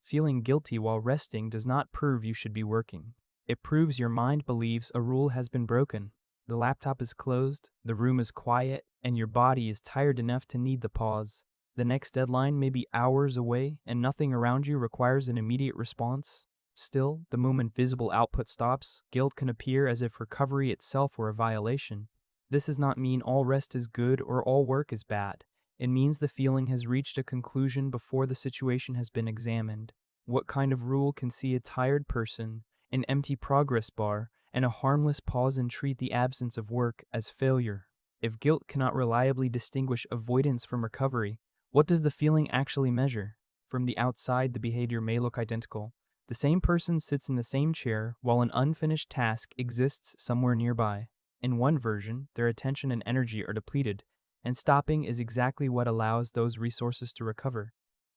Feeling guilty while resting does not prove you should be working. It proves your mind believes a rule has been broken. The laptop is closed, the room is quiet, and your body is tired enough to need the pause. The next deadline may be hours away, and nothing around you requires an immediate response. Still, the moment visible output stops, guilt can appear as if recovery itself were a violation. This does not mean all rest is good or all work is bad. It means the feeling has reached a conclusion before the situation has been examined. What kind of rule can see a tired person, an empty progress bar, and a harmless pause and treat the absence of work as failure? If guilt cannot reliably distinguish avoidance from recovery, what does the feeling actually measure? From the outside, the behavior may look identical. The same person sits in the same chair while an unfinished task exists somewhere nearby. In one version, their attention and energy are depleted, and stopping is exactly what allows those resources to recover.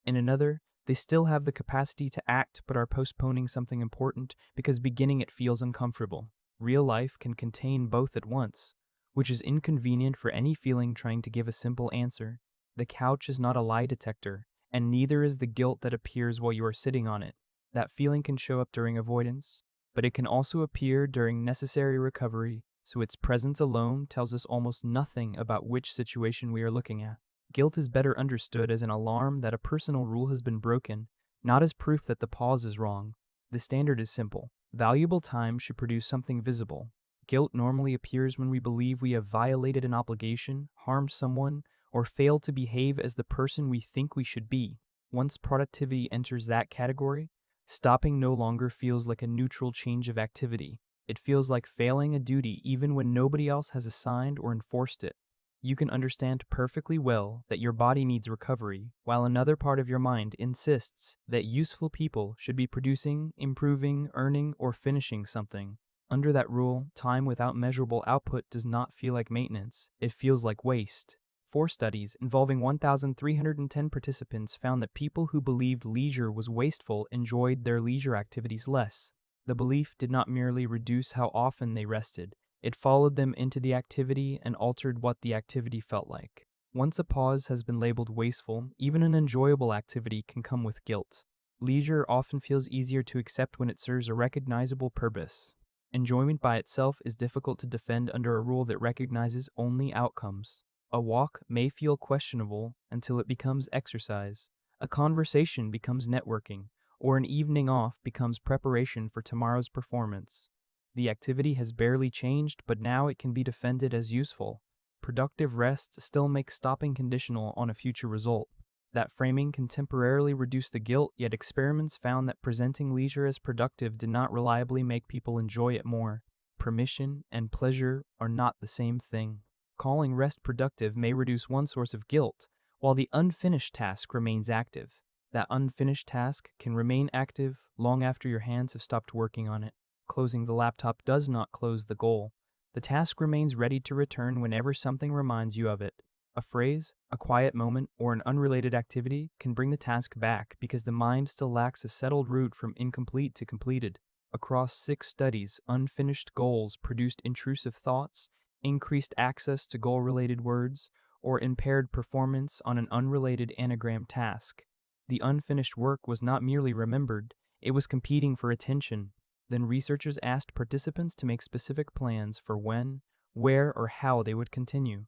In another, they still have the capacity to act but are postponing something important because beginning it feels uncomfortable. Real life can contain both at once, which is inconvenient for any feeling trying to give a simple answer. The couch is not a lie detector, and neither is the guilt that appears while you are sitting on it. That feeling can show up during avoidance, but it can also appear during necessary recovery, so its presence alone tells us almost nothing about which situation we are looking at. Guilt is better understood as an alarm that a personal rule has been broken, not as proof that the pause is wrong. The standard is simple. Valuable time should produce something visible. Guilt normally appears when we believe we have violated an obligation, harmed someone, or failed to behave as the person we think we should be. Once productivity enters that category, stopping no longer feels like a neutral change of activity. It feels like failing a duty even when nobody else has assigned or enforced it. You can understand perfectly well that your body needs recovery, while another part of your mind insists that useful people should be producing, improving, earning, or finishing something. Under that rule, time without measurable output does not feel like maintenance, it feels like waste. 4 studies involving 1,310 participants found that people who believed leisure was wasteful enjoyed their leisure activities less. The belief did not merely reduce how often they rested, it followed them into the activity and altered what the activity felt like. Once a pause has been labeled wasteful, even an enjoyable activity can come with guilt. Leisure often feels easier to accept when it serves a recognizable purpose. Enjoyment by itself is difficult to defend under a rule that recognizes only outcomes. A walk may feel questionable until it becomes exercise. A conversation becomes networking, or an evening off becomes preparation for tomorrow's performance. The activity has barely changed, but now it can be defended as useful. Productive rest still makes stopping conditional on a future result. That framing can temporarily reduce the guilt, yet experiments found that presenting leisure as productive did not reliably make people enjoy it more. Permission and pleasure are not the same thing. Calling rest productive may reduce one source of guilt, while the unfinished task remains active. That unfinished task can remain active long after your hands have stopped working on it. Closing the laptop does not close the goal. The task remains ready to return whenever something reminds you of it. A phrase, a quiet moment, or an unrelated activity can bring the task back because the mind still lacks a settled route from incomplete to completed. Across 6 studies, unfinished goals produced intrusive thoughts, increased access to goal-related words, or impaired performance on an unrelated anagram task. The unfinished work was not merely remembered, it was competing for attention. Then researchers asked participants to make specific plans for when, where, or how they would continue.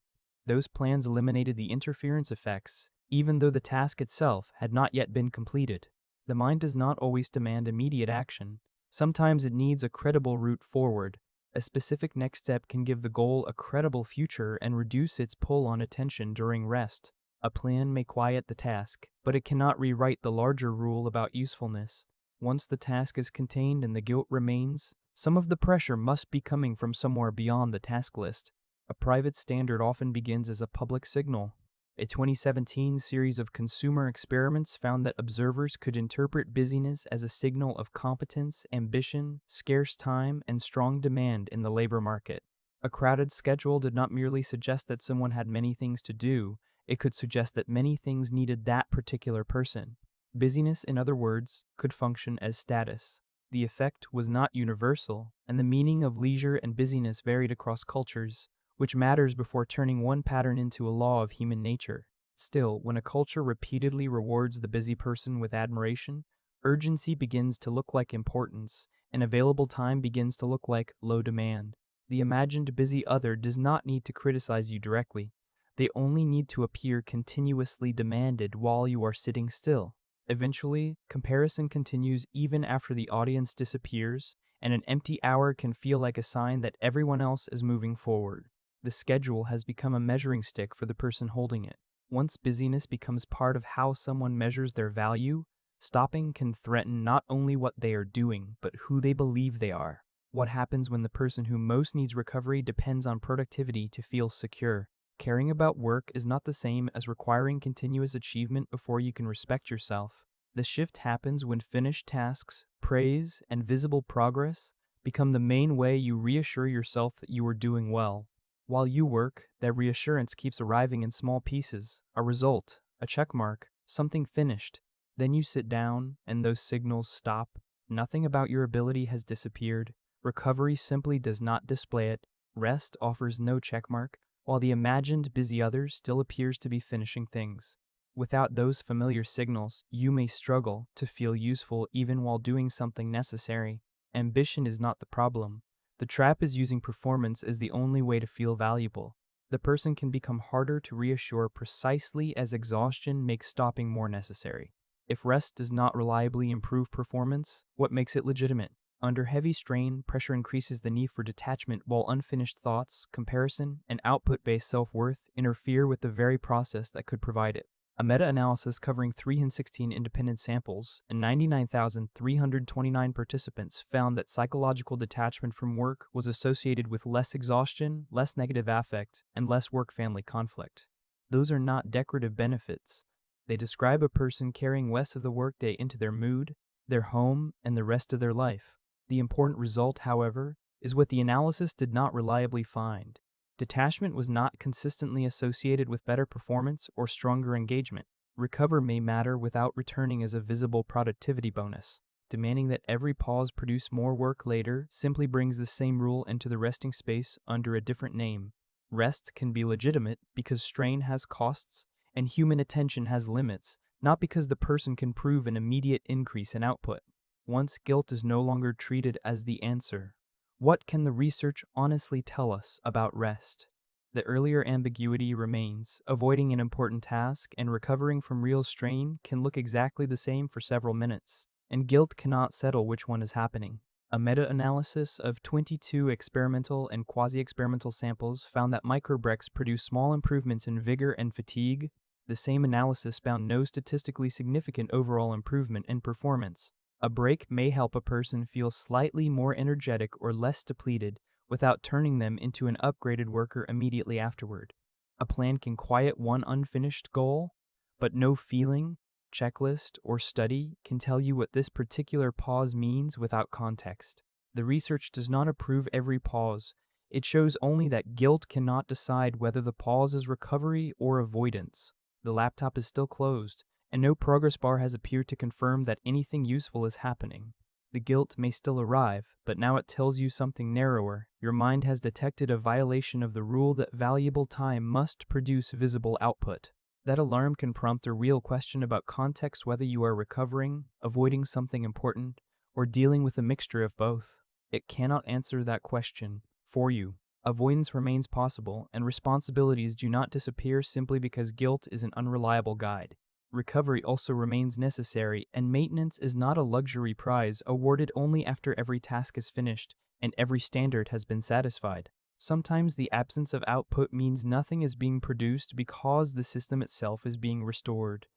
Those plans eliminated the interference effects, even though the task itself had not yet been completed. The mind does not always demand immediate action. Sometimes it needs a credible route forward. A specific next step can give the goal a credible future and reduce its pull on attention during rest. A plan may quiet the task, but it cannot rewrite the larger rule about usefulness. Once the task is contained and the guilt remains, some of the pressure must be coming from somewhere beyond the task list. A private standard often begins as a public signal. A 2017 series of consumer experiments found that observers could interpret busyness as a signal of competence, ambition, scarce time, and strong demand in the labor market. A crowded schedule did not merely suggest that someone had many things to do, it could suggest that many things needed that particular person. Busyness, in other words, could function as status. The effect was not universal, and the meaning of leisure and busyness varied across cultures, which matters before turning one pattern into a law of human nature. Still, when a culture repeatedly rewards the busy person with admiration, Urgency begins to look like importance, and available time begins to look like low demand. The imagined busy other does not need to criticize you directly. They only need to appear continuously demanded while you are sitting still. Eventually, comparison continues even after the audience disappears, and an empty hour can feel like a sign that everyone else is moving forward. The schedule has become a measuring stick for the person holding it. Once busyness becomes part of how someone measures their value, stopping can threaten not only what they are doing, but who they believe they are. What happens when the person who most needs recovery depends on productivity to feel secure? Caring about work is not the same as requiring continuous achievement before you can respect yourself. The shift happens when finished tasks, praise, and visible progress become the main way you reassure yourself that you are doing well. While you work, that reassurance keeps arriving in small pieces, a result, a check mark, something finished. Then you sit down, and those signals stop. Nothing about your ability has disappeared. Recovery simply does not display it. Rest offers no checkmark, while the imagined busy other still appears to be finishing things. Without those familiar signals, you may struggle to feel useful even while doing something necessary. Ambition is not the problem. The trap is using performance as the only way to feel valuable. The person can become harder to reassure precisely as exhaustion makes stopping more necessary. If rest does not reliably improve performance, what makes it legitimate? Under heavy strain, pressure increases the need for detachment, while unfinished thoughts, comparison, and output-based self-worth interfere with the very process that could provide it. A meta-analysis covering 316 independent samples and 99,329 participants found that psychological detachment from work was associated with less exhaustion, less negative affect, and less work-family conflict. Those are not decorative benefits. They describe a person carrying less of the workday into their mood, their home, and the rest of their life. The important result, however, is what the analysis did not reliably find. Detachment was not consistently associated with better performance or stronger engagement. Recover may matter without returning as a visible productivity bonus. Demanding that every pause produce more work later simply brings the same rule into the resting space under a different name. Rest can be legitimate because strain has costs and human attention has limits, not because the person can prove an immediate increase in output. Once guilt is no longer treated as the answer, what can the research honestly tell us about rest? The earlier ambiguity remains. Avoiding an important task and recovering from real strain can look exactly the same for several minutes, and guilt cannot settle which one is happening. A meta-analysis of 22 experimental and quasi-experimental samples found that microbreaks produce small improvements in vigor and fatigue. The same analysis found no statistically significant overall improvement in performance. A break may help a person feel slightly more energetic or less depleted without turning them into an upgraded worker immediately afterward. A plan can quiet one unfinished goal, but no feeling, checklist, or study can tell you what this particular pause means without context. The research does not approve every pause. It shows only that guilt cannot decide whether the pause is recovery or avoidance. The laptop is still closed, and no progress bar has appeared to confirm that anything useful is happening. The guilt may still arrive, but now it tells you something narrower. Your mind has detected a violation of the rule that valuable time must produce visible output. That alarm can prompt a real question about context, whether you are recovering, avoiding something important, or dealing with a mixture of both. It cannot answer that question for you. Avoidance remains possible, and responsibilities do not disappear simply because guilt is an unreliable guide. Recovery also remains necessary, and maintenance is not a luxury prize awarded only after every task is finished and every standard has been satisfied. Sometimes the absence of output means nothing is being produced because the system itself is being restored.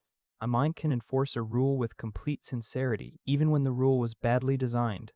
A mind can enforce a rule with complete sincerity, even when the rule was badly designed.